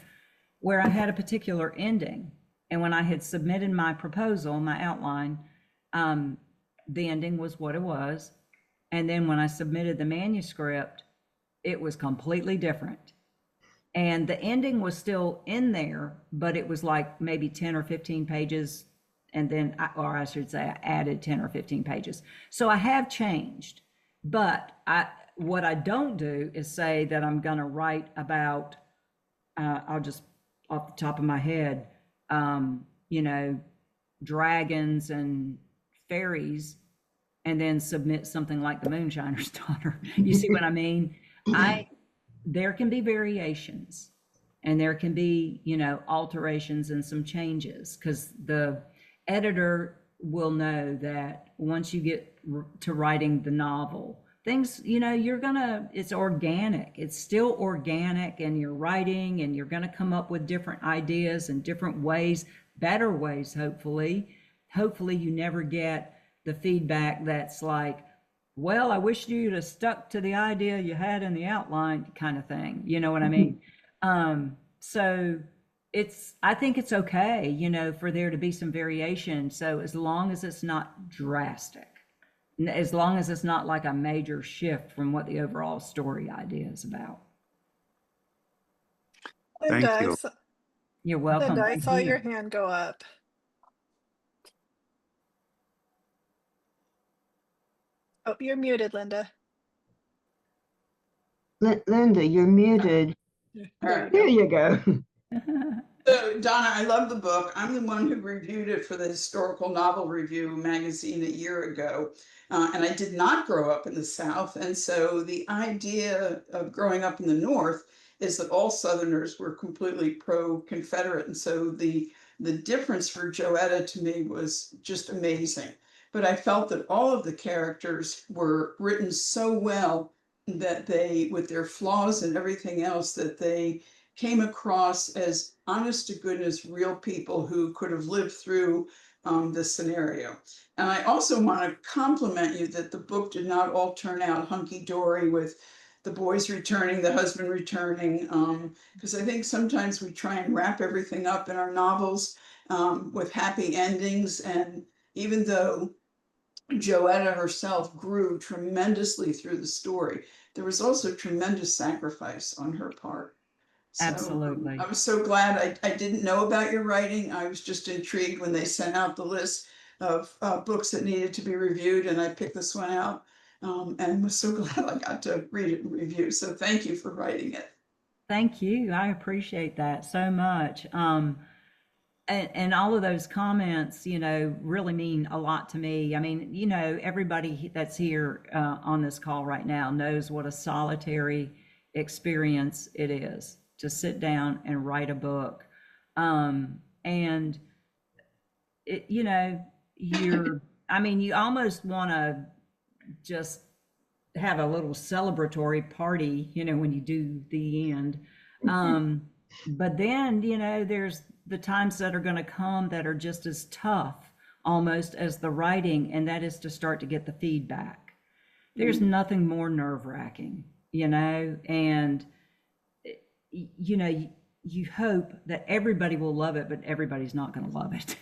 where I had a particular ending. And when I had submitted my proposal, my outline, the ending was what it was. And then when I submitted the manuscript, it was completely different. And the ending was still in there, but it was like maybe 10 or 15 pages. And then, or I should say, I added 10 or 15 pages. So I have changed. But what I don't do is say that I'm going to write about, I'll just off the top of my head, you know, dragons and fairies, and then submit something like the Moonshiner's Daughter. You see what I mean? I There can be variations and there can be, you know, alterations and some changes because the editor will know that once you get to writing the novel, things, you're gonna, it's organic. It's still organic, and you're writing, and you're gonna come up with different ideas and different ways, better ways, hopefully. Hopefully, you never get the feedback that's like, well, I wish you'd have stuck to the idea you had in the outline, kind of thing. You know what I mean? So I think it's okay, for there to be some variation. So as long as it's not drastic, as long as it's not like a major shift from what the overall story idea is about. Linda, Thank you. You're welcome. Linda, I Thank saw you. your hand go up. Oh, you're muted, Linda. Linda, you're muted. There you There go. you go. So, Donna, I love the book. I'm the one who reviewed it for the Historical Novel Review magazine a year ago. And I did not grow up in the South. And so the idea of growing up in the North is that all Southerners were completely pro-Confederate. And so the difference for Joetta to me was just amazing. But I felt that all of the characters were written so well that they, with their flaws and everything else, that they came across as honest to goodness, real people who could have lived through this scenario. And I also want to compliment you that the book did not all turn out hunky-dory with the boys returning, the husband returning, because I think sometimes we try and wrap everything up in our novels with happy endings. And even though Joetta herself grew tremendously through the story, there was also tremendous sacrifice on her part. So Absolutely. I was so glad. I didn't know about your writing. I was just intrigued when they sent out the list of books that needed to be reviewed, and I picked this one out and was so glad I got to read it and review. So thank you for writing it. Thank you. I appreciate that so much. And all of those comments, really mean a lot to me. I mean, everybody that's here on this call right now knows what a solitary experience it is to sit down and write a book. And you almost want to just have a little celebratory party, when you do the end. But then, there's the times that are going to come that are just as tough almost as the writing, and that is to start to get the feedback. There's nothing more nerve-wracking, and you hope that everybody will love it, but everybody's not going to love it.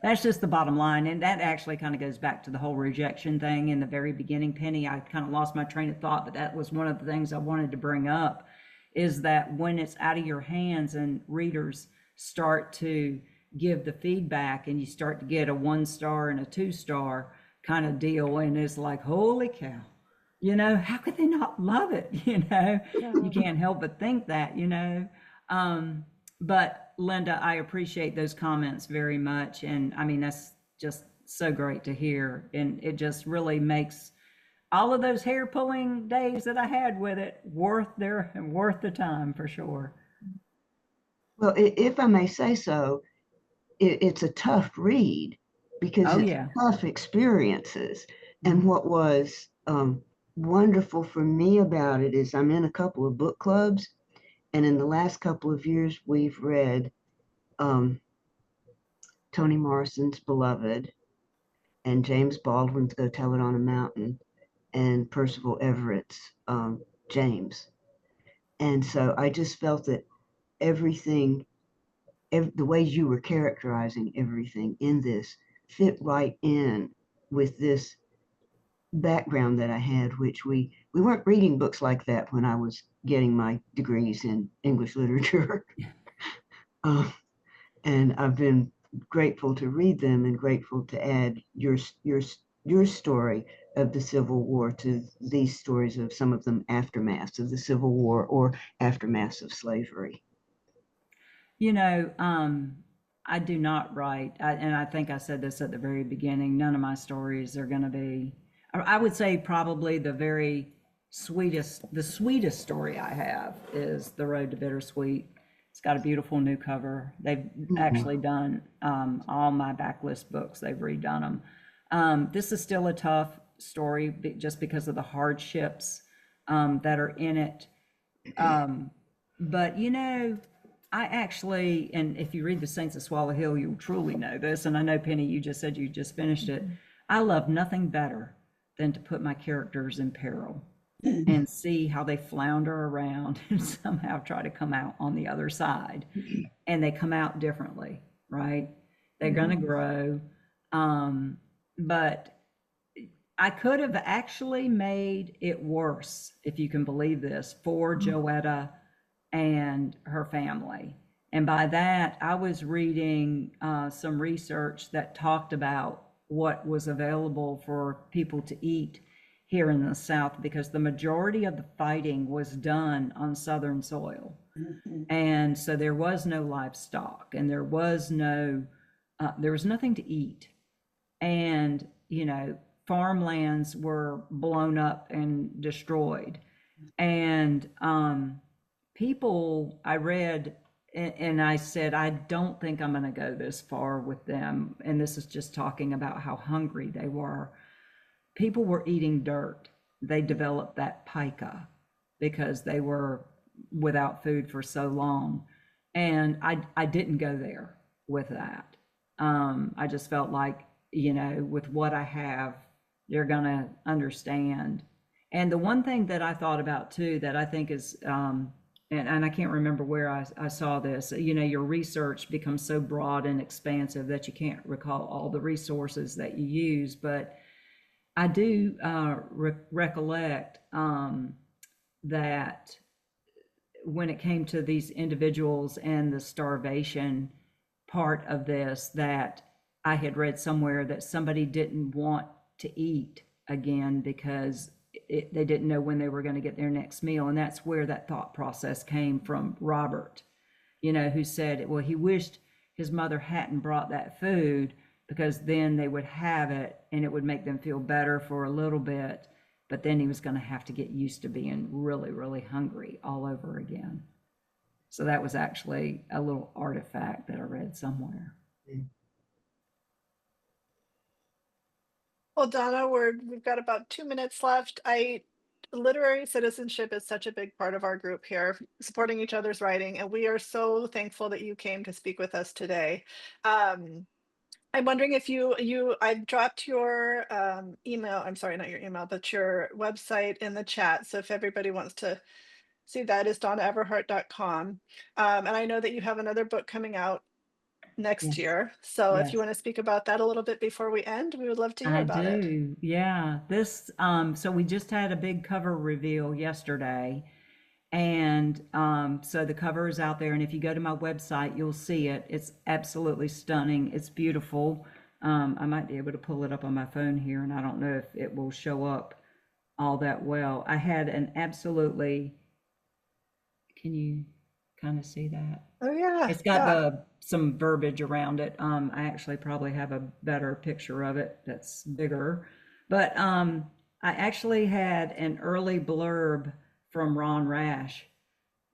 That's just the bottom line. And that actually kind of goes back to the whole rejection thing in the very beginning, Penny. I kind of lost my train of thought, but that was one of the things I wanted to bring up, is that when it's out of your hands and readers start to give the feedback and you start to get a 1-star and a 2-star kind of deal, and it's like, holy cow, how could they not love it? You can't help but think that, but Linda, I appreciate those comments very much. And I mean, that's just so great to hear. And it just really makes all of those hair pulling days that I had with it worth the time, for sure. Well, if I may say so, it's a tough read because Oh, it's yeah. tough experiences. And what was wonderful for me about it is I'm in a couple of book clubs, and in the last couple of years, we've read Toni Morrison's Beloved and James Baldwin's Go Tell It on a Mountain and Percival Everett's James. And so I just felt that everything, the way you were characterizing everything in this fit right in with this background that I had, which we weren't reading books like that when I was getting my degrees in English literature. And I've been grateful to read them and grateful to add your story of the Civil War to these stories of some of them aftermaths of the Civil War or aftermaths of slavery. I do not write, and I think I said this at the very beginning, none of my stories are going to be, I would say probably the sweetest story I have is The Road to Bittersweet. It's got a beautiful new cover. They've actually done all my backlist books. They've redone them. This is still a tough story just because of the hardships that are in it. But you know, I actually, and if you read The Saints of Swallow Hill, you'll truly know this. And I know, Penny, you just said you just finished it. I love nothing better than to put my characters in peril and see how they flounder around and somehow try to come out on the other side. And they come out differently, right? They're going to grow. But I could have actually made it worse, if you can believe this, for Joetta and her family. And by that, I was reading some research that talked about what was available for people to eat here in the South, because the majority of the fighting was done on Southern soil. And so there was no livestock, and there was nothing to eat. And, you know, farmlands were blown up and destroyed. And people, I read, and I said, I don't think I'm going to go this far with them. And this is just talking about how hungry they were. People were eating dirt. They developed that pica because they were without food for so long. And I didn't go there with that. I just felt like, you know, with what I have, they're going to understand. And the one thing that I thought about too, that I think is, and I can't remember where I saw this, you know, your research becomes so broad and expansive that you can't recall all the resources that you use. But I do recollect that when it came to these individuals and the starvation part of this, that I had read somewhere that somebody didn't want to eat again because they didn't know when they were going to get their next meal. And that's where that thought process came from Robert, you know, who said, well, he wished his mother hadn't brought that food because then they would have it and it would make them feel better for a little bit. But then he was going to have to get used to being really, really hungry all over again. So that was actually a little artifact that I read somewhere. Well, Donna, we've got about 2 minutes left. Literary citizenship is such a big part of our group here, supporting each other's writing, and we are so thankful that you came to speak with us today. I'm wondering if I've dropped your email, I'm sorry, not your email, but your website in the chat. So if everybody wants to see that, is donnaeverhart.com. And I know that you have another book coming out next year. So if you want to speak about that a little bit before we end, we would love to hear about it. I do. Yeah. This, so we just had a big cover reveal yesterday. And so the cover is out there. And if you go to my website, you'll see it. It's absolutely stunning. It's beautiful. I might be able to pull it up on my phone here, and I don't know if it will show up all that well. I had an absolutely, can you kind of see that? Oh yeah. It's got some verbiage around it. I actually probably have a better picture of it that's bigger. But I actually had an early blurb from Ron Rash,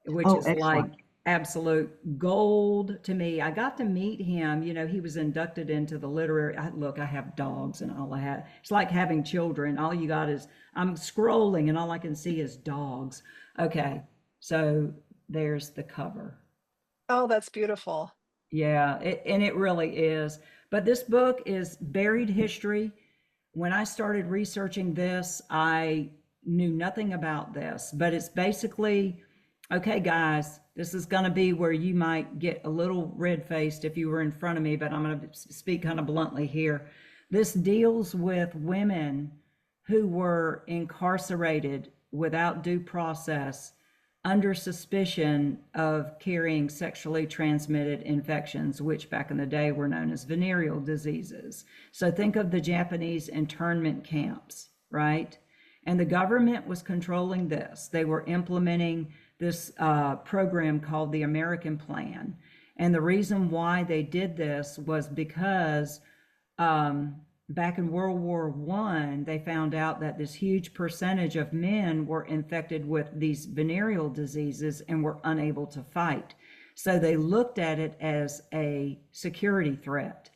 which is excellent. like absolute gold to me. I got to meet him. You know, he was inducted into the literary. Look, I have dogs and all I have. It's like having children. All you got is, I'm scrolling and all I can see is dogs. Okay, so there's the cover. Oh, that's beautiful. Yeah, and it really is. But this book is buried history. When I started researching this, I knew nothing about this, but it's basically, okay, guys, this is going to be where you might get a little red-faced if you were in front of me, but I'm going to speak kind of bluntly here. This deals with women who were incarcerated without due process under suspicion of carrying sexually transmitted infections, which back in the day were known as venereal diseases. So think of the Japanese internment camps, right? And the government was controlling this. They were implementing this program called the American Plan. And the reason why they did this was because back in World War I, they found out that this huge percentage of men were infected with these venereal diseases and were unable to fight. So they looked at it as a security threat.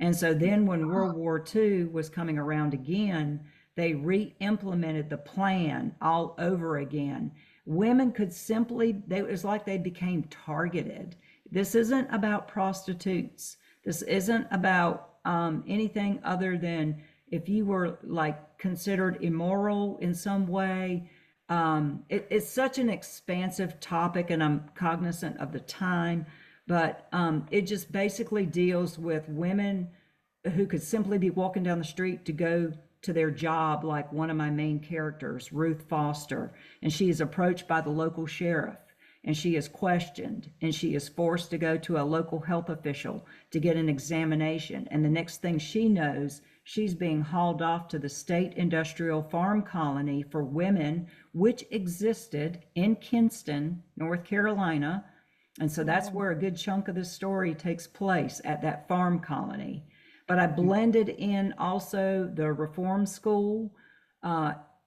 And so then when World War II was coming around again, they re-implemented the plan all over again. Women could simply, it was like they became targeted. This isn't about prostitutes. This isn't about anything other than if you were like considered immoral in some way. It's such an expansive topic, and I'm cognizant of the time, but it just basically deals with women who could simply be walking down the street to go to their job, like one of my main characters, Ruth Foster, and she is approached by the local sheriff, and she is questioned, and she is forced to go to a local health official to get an examination. And the next thing she knows, she's being hauled off to the state industrial farm colony for women, which existed in Kinston, North Carolina. And so that's where a good chunk of the story takes place, at that farm colony. But I blended in also the reform school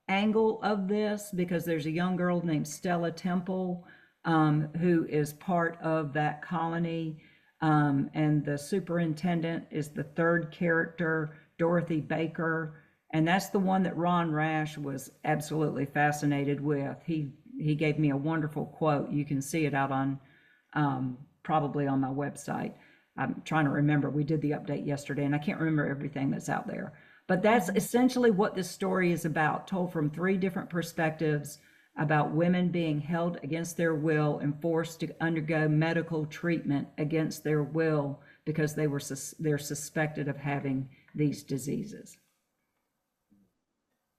angle of this, because there's a young girl named Stella Temple who is part of that colony. And the superintendent is the third character, Dorothy Baker. And that's the one that Ron Rash was absolutely fascinated with. He gave me a wonderful quote. You can see it out on probably on my website. I'm trying to remember. We did the update yesterday, and I can't remember everything that's out there. But that's essentially what this story is about, told from 3 different perspectives, about women being held against their will and forced to undergo medical treatment against their will because they're suspected of having these diseases.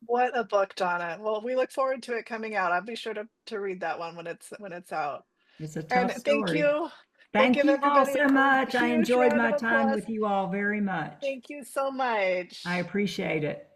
What a book, Donna. Well, we look forward to it coming out. I'll be sure to read that one when it's out. It's a And tough story. Thank Thank you you all everybody so much. I huge enjoyed round my of time applause. with you all very much. Thank you so much. I appreciate it.